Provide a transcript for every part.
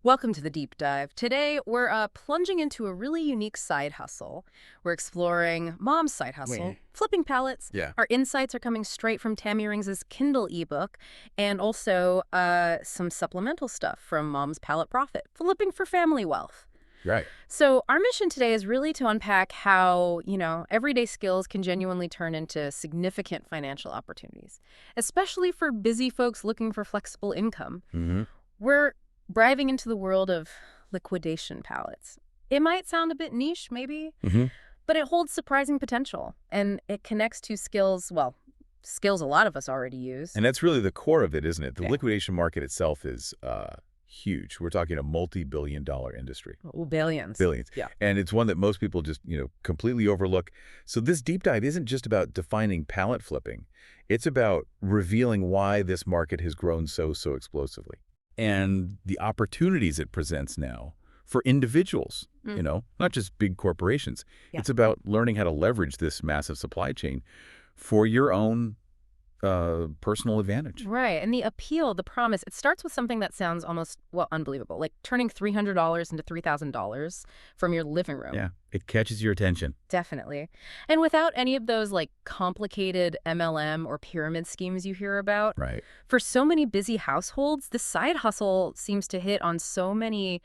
Welcome to the deep dive. Today, we're plunging into a really unique side hustle. We're exploring mom's side hustle, Wait. flipping pallets. Yeah. Our insights are coming straight from Tammy Rings's Kindle ebook, and also some supplemental stuff from Mom's Pallet Profit, flipping for family wealth. Right. So our mission today is really to unpack how, everyday skills can genuinely turn into significant financial opportunities, especially for busy folks looking for flexible income. Mm-hmm. We're diving into the world of liquidation pallets. It might sound a bit niche, maybe, Mm-hmm. but it holds surprising potential, and it connects to skills, well, skills a lot of us already use. And that's really the core of it, isn't it? The Yeah. liquidation market itself is huge. We're talking a multi-billion-dollar industry. Oh, billions. Billions. Yeah. And it's one that most people just, completely overlook. So this deep dive isn't just about defining pallet flipping. It's about revealing why this market has grown so explosively. And the opportunities it presents now for individuals, not just big corporations. Yeah. It's about learning how to leverage this massive supply chain for your own personal advantage. Right. And the appeal, the promise, it starts with something that sounds almost, well, unbelievable, like turning $300 into $3,000 from your living room. Yeah, it catches your attention. Definitely. And without any of those like complicated MLM or pyramid schemes you hear about, Right. for so many busy households, the side hustle seems to hit on so many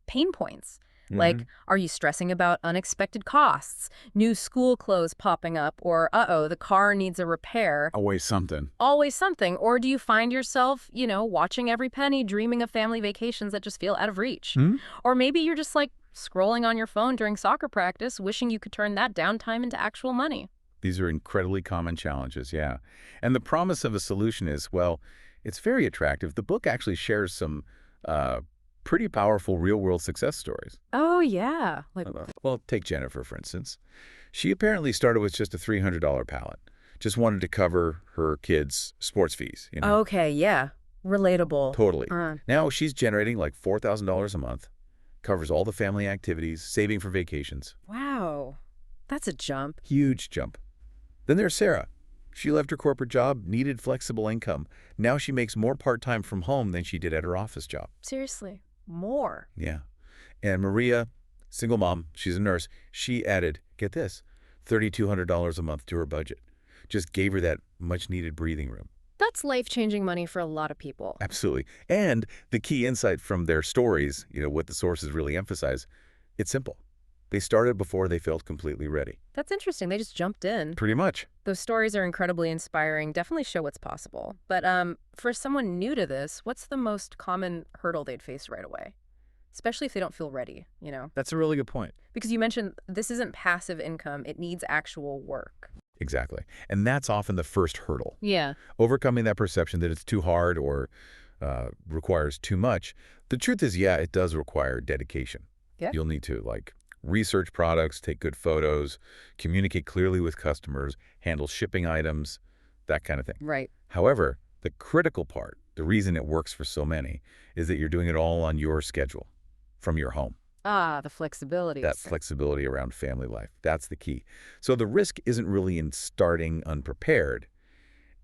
pain points. Like, are you stressing about unexpected costs, new school clothes popping up, or, the car needs a repair? Always something. Always something. Or do you find yourself, watching every penny, dreaming of family vacations that just feel out of reach? Or maybe you're just like scrolling on your phone during soccer practice, wishing you could turn that downtime into actual money. These are incredibly common challenges, yeah. And the promise of a solution is, well, it's very attractive. The book actually shares some pretty powerful real-world success stories. Oh, yeah. Like, Well, take Jennifer, for instance. She apparently started with just a $300 pallet. Just wanted to cover her kids' sports fees. okay, yeah. Relatable. Totally. Now she's generating like $4,000 a month, covers all the family activities, saving for vacations. Wow. That's a jump. Huge jump. Then there's Sarah. She left her corporate job, needed flexible income. Now she makes more part-time from home than she did at her office job. Seriously. More. Yeah. And Maria, single mom, she's a nurse, she added, get this, $3,200 a month to her budget. Just gave her that much-needed breathing room. That's life-changing money for a lot of people. Absolutely. And the key insight from their stories, what the sources really emphasize, it's simple. They started before they felt completely ready. That's interesting. They just jumped in. Pretty much. Those stories are incredibly inspiring, definitely show what's possible. But for someone new to this, what's the most common hurdle they'd face right away? Especially if they don't feel ready, That's a really good point. Because you mentioned this isn't passive income. It needs actual work. Exactly. And that's often the first hurdle. Yeah. Overcoming that perception that it's too hard or requires too much. The truth is, yeah, it does require dedication. Yeah. You'll need to, research products, take good photos, communicate clearly with customers, handle shipping items, that kind of thing. Right. However, the critical part, the reason it works for so many, is that you're doing it all on your schedule, from your home. Ah, the flexibility. That flexibility around family life, that's the key. So the risk isn't really in starting unprepared.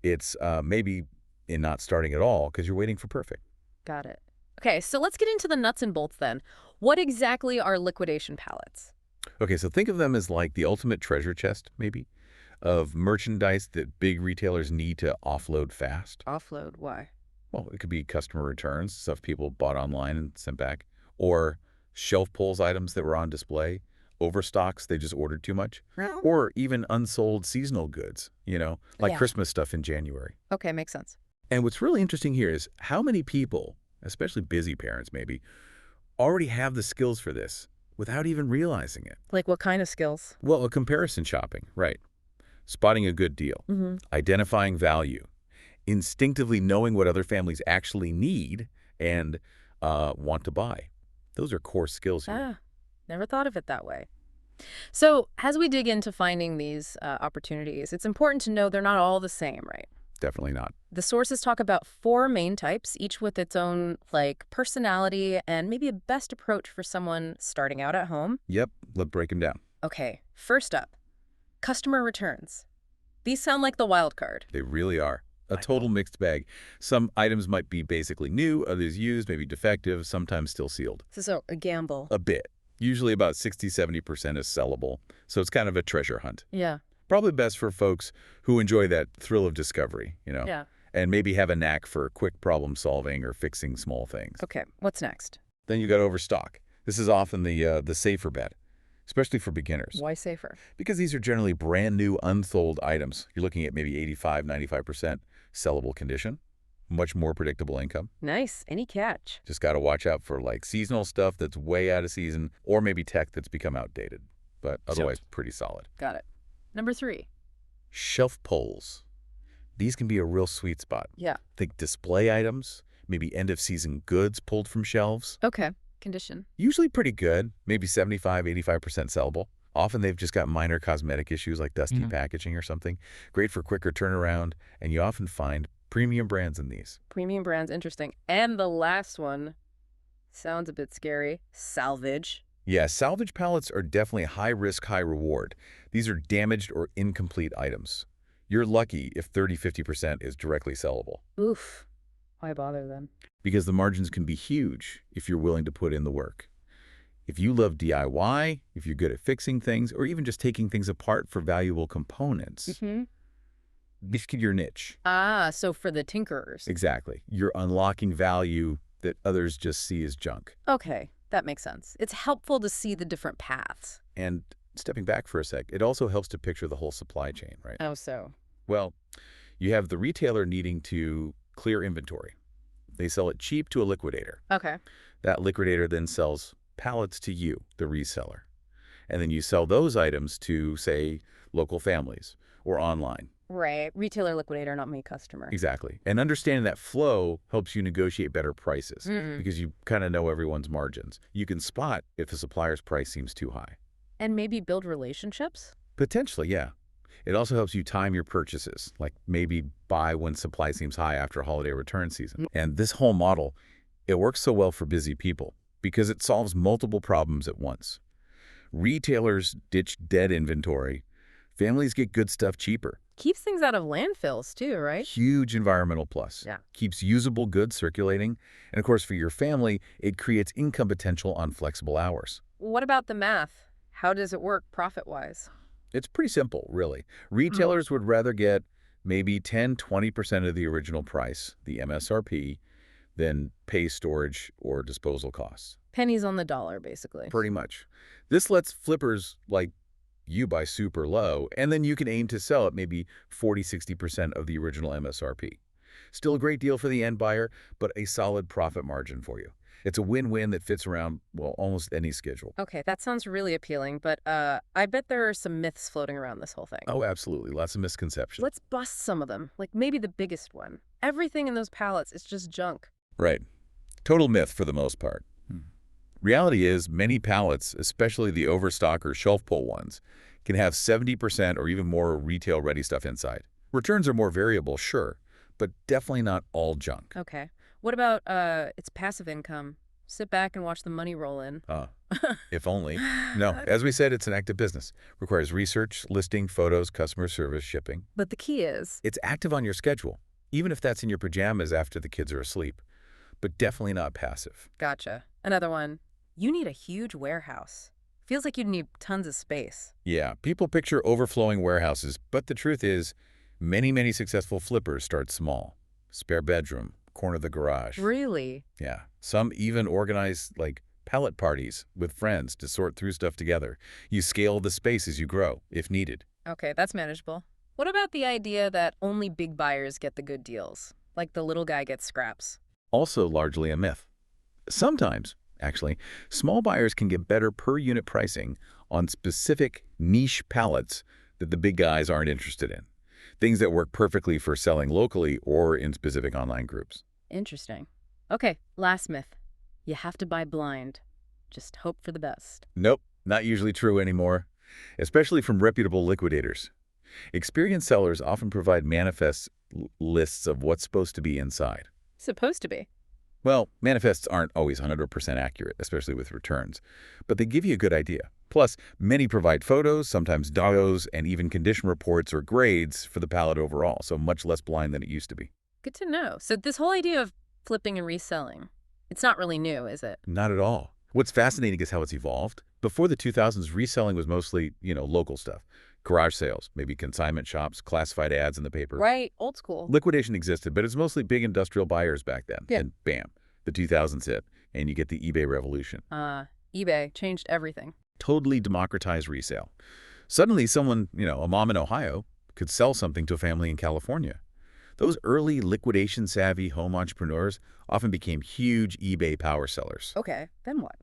It's maybe in not starting at all because you're waiting for perfect. Got it. Okay, so let's get into the nuts and bolts then. What exactly are liquidation pallets? Okay, so think of them as like the ultimate treasure chest, maybe, of merchandise that big retailers need to offload fast. Offload, why? Well, it could be customer returns, stuff people bought online and sent back, or shelf pulls items that were on display, overstocks, they just ordered too much, or even unsold seasonal goods, like Yeah. Christmas stuff in January. Okay, makes sense. And what's really interesting here is how many people, especially busy parents maybe, already have the skills for this without even realizing it. Like what kind of skills? Well, a comparison shopping, right. Spotting a good deal, identifying value, instinctively knowing what other families actually need and want to buy. Those are core skills here. Never thought of it that way. So as we dig into finding these opportunities, it's important to know they're not all the same, right? Definitely not. The sources talk about 4 main types, each with its own, personality and maybe a best approach for someone starting out at home. Yep, let's break them down. Okay, first up, customer returns. These sound like the wild card. They really are. a total mixed bag. Some items might be basically new, others used, maybe defective, sometimes still sealed. So a gamble. A bit. Usually about 60–70% is sellable, so it's kind of a treasure hunt. Yeah. Probably best for folks who enjoy that thrill of discovery, Yeah. and maybe have a knack for quick problem solving or fixing small things. Okay, what's next? Then you got overstock. This is often the safer bet, especially for beginners. Why safer? Because these are generally brand new, unsold items. You're looking at maybe 85–95% sellable condition, much more predictable income. Nice. Any catch? Just got to watch out for like seasonal stuff that's way out of season, or maybe tech that's become outdated, but otherwise pretty solid. Got it. Number 3. Shelf poles. These can be a real sweet spot. Yeah. Think display items, maybe end-of-season goods pulled from shelves. Okay. Condition. Usually pretty good, maybe 75–85% sellable. Often they've just got minor cosmetic issues like dusty packaging or something. Great for quicker turnaround, and you often find premium brands in these. Premium brands, interesting. And the last one sounds a bit scary. Salvage. Yeah, salvage pallets are definitely high risk, high reward. These are damaged or incomplete items. You're lucky if 30–50% is directly sellable. Oof. Why bother then? Because the margins can be huge if you're willing to put in the work. If you love DIY, if you're good at fixing things, or even just taking things apart for valuable components, this could be your niche. Ah, so for the tinkerers. Exactly. You're unlocking value that others just see as junk. Okay, that makes sense. It's helpful to see the different paths. And stepping back for a sec, it also helps to picture the whole supply chain, right? Oh, so? Well, you have the retailer needing to clear inventory. They sell it cheap to a liquidator. Okay. That liquidator then sells pallets to you, the reseller. And then you sell those items to, say, local families or online. Right. Retailer liquidator, not me customer. Exactly. And understanding that flow helps you negotiate better prices because you kind of know everyone's margins. You can spot if a supplier's price seems too high. And maybe build relationships? Potentially, yeah. It also helps you time your purchases, like maybe buy when supply seems high after a holiday return season. And this whole model, it works so well for busy people because it solves multiple problems at once. Retailers ditch dead inventory. Families get good stuff cheaper. Keeps things out of landfills too, right? Huge environmental plus. Yeah. Keeps usable goods circulating. And of course, for your family, it creates income potential on flexible hours. What about the math? How does it work profit-wise? It's pretty simple, really. Retailers would rather get maybe 10–20% of the original price, the MSRP, than pay storage or disposal costs. Pennies on the dollar, basically. Pretty much. This lets flippers like you buy super low, and then you can aim to sell at maybe 40–60% of the original MSRP. Still a great deal for the end buyer, but a solid profit margin for you. It's a win-win that fits around, well, almost any schedule. Okay, that sounds really appealing, but I bet there are some myths floating around this whole thing. Oh, absolutely. Lots of misconceptions. Let's bust some of them, like maybe the biggest one. Everything in those pallets is just junk. Right. Total myth for the most part. Reality is many pallets, especially the overstock or shelf pull ones, can have 70% or even more retail-ready stuff inside. Returns are more variable, sure, but definitely not all junk. Okay. What about its passive income? Sit back and watch the money roll in. If only. No, as we said, it's an active business. Requires research, listing, photos, customer service, shipping. But the key is? It's active on your schedule, even if that's in your pajamas after the kids are asleep, but definitely not passive. Gotcha. Another one. You need a huge warehouse. Feels like you'd need tons of space. Yeah, people picture overflowing warehouses, but the truth is, many successful flippers start small. Spare bedroom, corner of the garage. Really? Yeah. Some even organize, like, pallet parties with friends to sort through stuff together. You scale the space as you grow, if needed. Okay, that's manageable. What about the idea that only big buyers get the good deals? Like the little guy gets scraps? Also largely a myth. Sometimes, actually, small buyers can get better per-unit pricing on specific niche pallets that the big guys aren't interested in. Things that work perfectly for selling locally or in specific online groups. Interesting. Okay, last myth. You have to buy blind. Just hope for the best. Nope, not usually true anymore, especially from reputable liquidators. Experienced sellers often provide manifest lists of what's supposed to be inside. Supposed to be. Well, manifests aren't always 100% accurate, especially with returns, but they give you a good idea. Plus, many provide photos, sometimes doggos, and even condition reports or grades for the pallet overall, so much less blind than it used to be. Good to know. So this whole idea of flipping and reselling, it's not really new, is it? Not at all. What's fascinating is how it's evolved. Before the 2000s, reselling was mostly, local stuff. Garage sales, maybe consignment shops, classified ads in the paper. Right, old school. Liquidation existed, but it's mostly big industrial buyers back then. Yeah. And bam, the 2000s hit, and you get the eBay revolution. eBay changed everything. Totally democratized resale. Suddenly, someone, a mom in Ohio, could sell something to a family in California. Those early liquidation-savvy home entrepreneurs often became huge eBay power sellers. Okay, then what?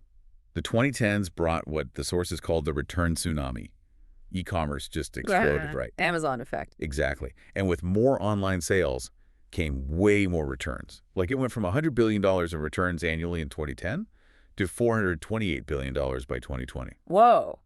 The 2010s brought what the sources called the return tsunami. E-commerce just exploded, right? Amazon effect. Exactly. And with more online sales came way more returns. Like it went from $100 billion in returns annually in 2010 to $428 billion by 2020. Whoa,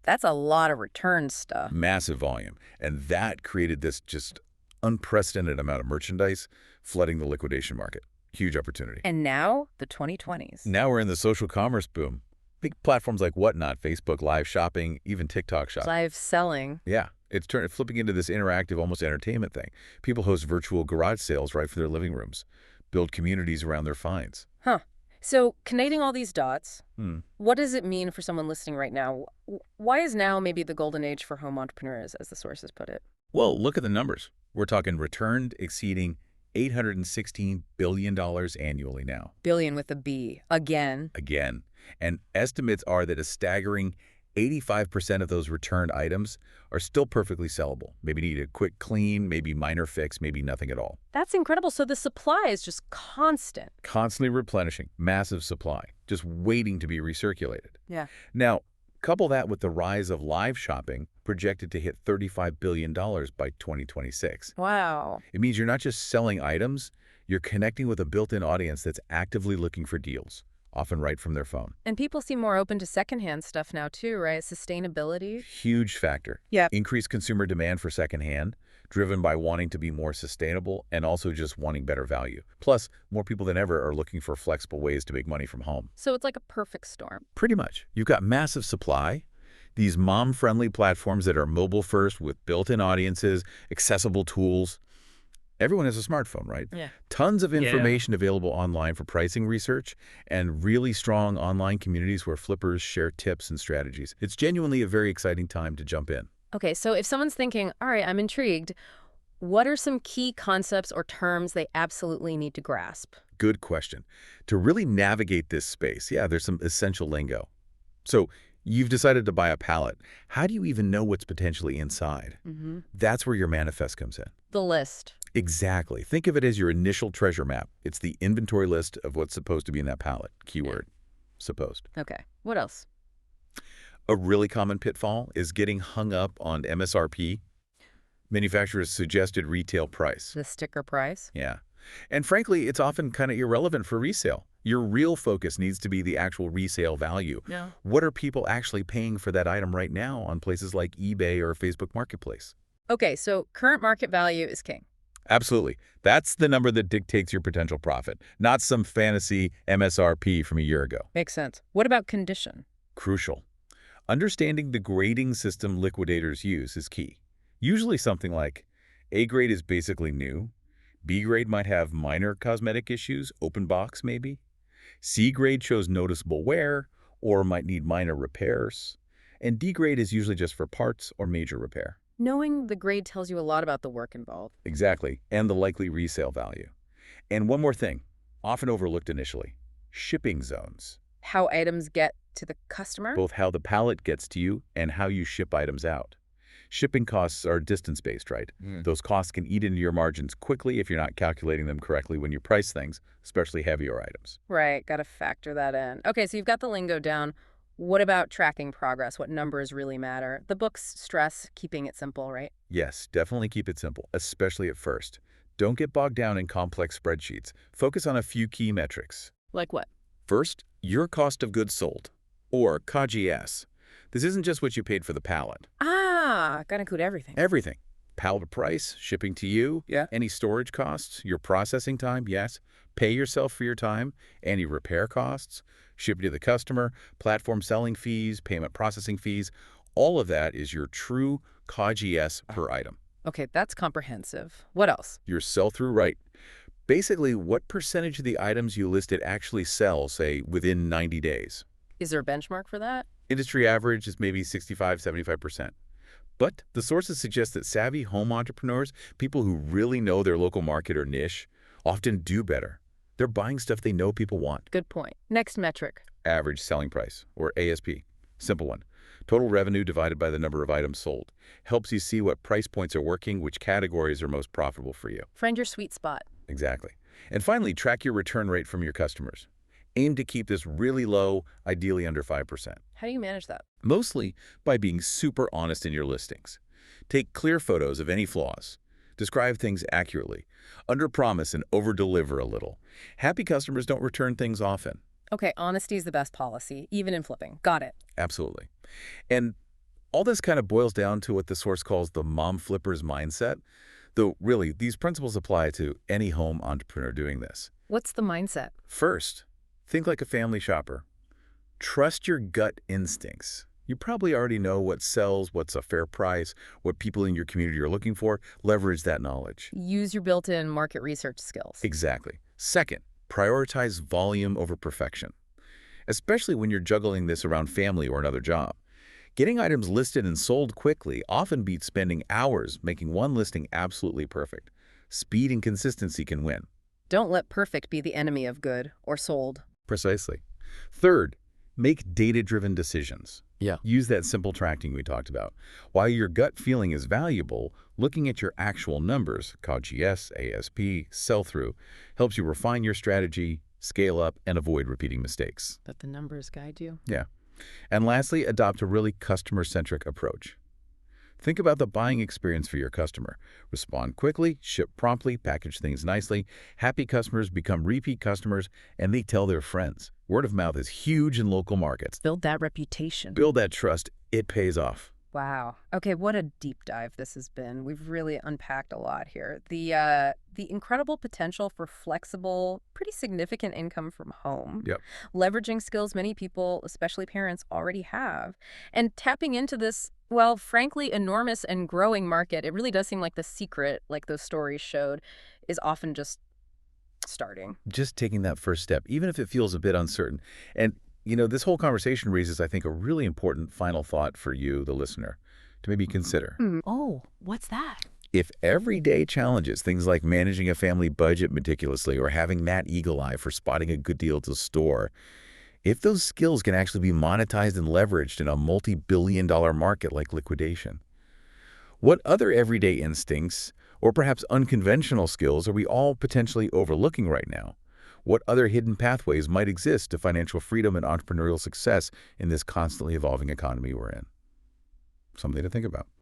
that's a lot of return stuff. Massive volume. And that created this just unprecedented amount of merchandise flooding the liquidation market. Huge opportunity. And now, the 2020s. Now we're in the social commerce boom. Big platforms like Whatnot, Facebook Live Shopping, even TikTok Shop. Live selling. Yeah, it's flipping into this interactive, almost entertainment thing. People host virtual garage sales right for their living rooms, build communities around their finds. Huh. So, connecting all these dots, what does it mean for someone listening right now? Why is now maybe the golden age for home entrepreneurs, as the sources put it? Well, look at the numbers. We're talking returned exceeding $816 billion annually now. Billion with a B. Again. Again. And estimates are that a staggering 85% of those returned items are still perfectly sellable. Maybe need a quick clean, maybe minor fix, maybe nothing at all. That's incredible. So the supply is just constant. Constantly replenishing, massive supply, just waiting to be recirculated. Yeah. Now, couple that with the rise of live shopping, projected to hit $35 billion by 2026. Wow. It means you're not just selling items, you're connecting with a built-in audience that's actively looking for deals, often right from their phone. And people seem more open to secondhand stuff now too, right? Sustainability. Huge factor. Yeah. Increased consumer demand for secondhand, driven by wanting to be more sustainable and also just wanting better value. Plus, more people than ever are looking for flexible ways to make money from home. So it's like a perfect storm. Pretty much. You've got massive supply, these mom-friendly platforms that are mobile-first with built-in audiences, accessible tools. Everyone has a smartphone, right? Yeah. Tons of information available online for pricing research and really strong online communities where flippers share tips and strategies. It's genuinely a very exciting time to jump in. Okay, so if someone's thinking, all right, I'm intrigued, what are some key concepts or terms they absolutely need to grasp? Good question. To really navigate this space, there's some essential lingo. So you've decided to buy a pallet. How do you even know what's potentially inside? That's where your manifest comes in. The list. Exactly. Think of it as your initial treasure map. It's the inventory list of what's supposed to be in that pallet. Keyword, supposed. Okay, what else? A really common pitfall is getting hung up on MSRP, manufacturer's suggested retail price. The sticker price? Yeah. And frankly, it's often kind of irrelevant for resale. Your real focus needs to be the actual resale value. Yeah. What are people actually paying for that item right now on places like eBay or Facebook Marketplace? Okay, so current market value is king. Absolutely. That's the number that dictates your potential profit, not some fantasy MSRP from a year ago. Makes sense. What about condition? Crucial. Understanding the grading system liquidators use is key. Usually something like A grade is basically new, B grade might have minor cosmetic issues, open box maybe, C grade shows noticeable wear or might need minor repairs, and D grade is usually just for parts or major repair. Knowing the grade tells you a lot about the work involved. Exactly, and the likely resale value. And one more thing, often overlooked initially, shipping zones. How items get to the customer? Both how the pallet gets to you and how you ship items out. Shipping costs are distance-based, right? Those costs can eat into your margins quickly if you're not calculating them correctly when you price things, especially heavier items. Right, got to factor that in. Okay, so you've got the lingo down. What about tracking progress? What numbers really matter? The books stress keeping it simple, right? Yes, definitely keep it simple, especially at first. Don't get bogged down in complex spreadsheets. Focus on a few key metrics. Like what? First, your cost of goods sold, or COGS. This isn't just what you paid for the pallet. Gotta include everything. Everything. Pallet price, shipping to you, Yeah. any storage costs, your processing time, yes. Pay yourself for your time, any repair costs, shipping to the customer, platform selling fees, payment processing fees. All of that is your true COGS per item. Okay, that's comprehensive. What else? Your sell-through rate. Basically, what percentage of the items you listed actually sell, say, within 90 days? Is there a benchmark for that? Industry average is maybe 65, 75%. But the sources suggest that savvy home entrepreneurs, people who really know their local market or niche, often do better. They're buying stuff they know people want. Good point. Next metric. Average selling price, or ASP. Simple one. Total revenue divided by the number of items sold. Helps you see what price points are working, which categories are most profitable for you. Find your sweet spot. Exactly. And finally, track your return rate from your customers. Aim to keep this really low, ideally under 5%. How do you manage that? Mostly by being super honest in your listings. Take clear photos of any flaws. Describe things accurately. Underpromise and overdeliver a little. Happy customers don't return things often. Okay, honesty is the best policy, even in flipping. Got it. Absolutely. And all this kind of boils down to what the source calls the mom flipper's mindset, though really, these principles apply to any home entrepreneur doing this. What's the mindset? First, think like a family shopper. Trust your gut instincts. You probably already know what sells, what's a fair price, what people in your community are looking for. Leverage that knowledge. Use your built-in market research skills. Exactly. Second, prioritize volume over perfection, especially when you're juggling this around family or another job. Getting items listed and sold quickly often beats spending hours making one listing absolutely perfect. Speed and consistency can win. Don't let perfect be the enemy of good or sold. Precisely. Third, make data-driven decisions. Yeah. Use that simple tracking we talked about. While your gut feeling is valuable, looking at your actual numbers, COGS, ASP, sell-through, helps you refine your strategy, scale up, and avoid repeating mistakes. Let the numbers guide you. Yeah. And lastly, adopt a really customer-centric approach. Think about the buying experience for your customer. Respond quickly, ship promptly, package things nicely. Happy customers become repeat customers, and they tell their friends. Word of mouth is huge in local markets. Build that reputation. Build that trust. It pays off. Wow. Okay, what a deep dive this has been. We've really unpacked a lot here. The incredible potential for flexible, pretty significant income from home. Yep. Leveraging skills many people, especially parents, already have. And tapping into this, well, frankly, enormous and growing market. It really does seem like the secret, like those stories showed, is often just starting. Just taking that first step, even if it feels a bit uncertain. And this whole conversation raises, I think, a really important final thought for you, the listener, to maybe consider. Oh, what's that? If everyday challenges, things like managing a family budget meticulously or having that eagle eye for spotting a good deal to store, if those skills can actually be monetized and leveraged in a multi-billion-dollar market like liquidation, what other everyday instincts or perhaps unconventional skills are we all potentially overlooking right now? What other hidden pathways might exist to financial freedom and entrepreneurial success in this constantly evolving economy we're in? Something to think about.